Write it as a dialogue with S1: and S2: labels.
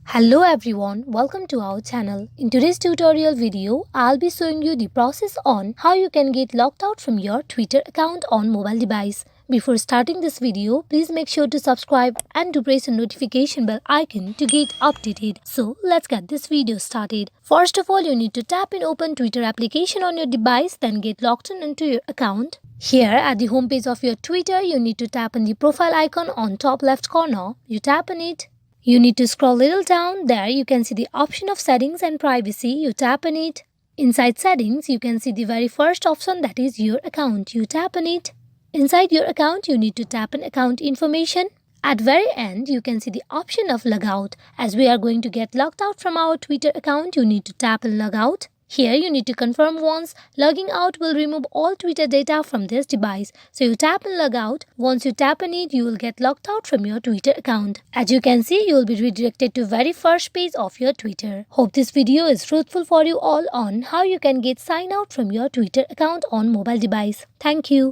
S1: Hello everyone, welcome to our channel. In today's tutorial video, I'll be showing you the process on how you can get locked out from your Twitter account on mobile device. Before starting this video, please make sure to subscribe and to press the notification bell icon to get updated. So let's get this video started. First of all, you need to tap in open Twitter application on your device, then get logged in into your account. Here at the home page of your Twitter, you need to tap on the profile icon on top left corner. You tap on it. You need to scroll little down. There you can see the option of settings and privacy. You tap on it. Inside settings, you can see the very first option, that is your account. You tap on it. Inside your account, you need to tap on account information. At very end, you can see the option of logout. As we are going to get logged out from our Twitter account, you need to tap on logout. Here you need to confirm once. Logging out will remove all Twitter data from this device. So you tap on logout. Once you tap on it, you will get logged out from your Twitter account. As you can see, you will be redirected to very first page of your Twitter. Hope this video is fruitful for you all on how you can get sign out from your Twitter account on mobile device. Thank you.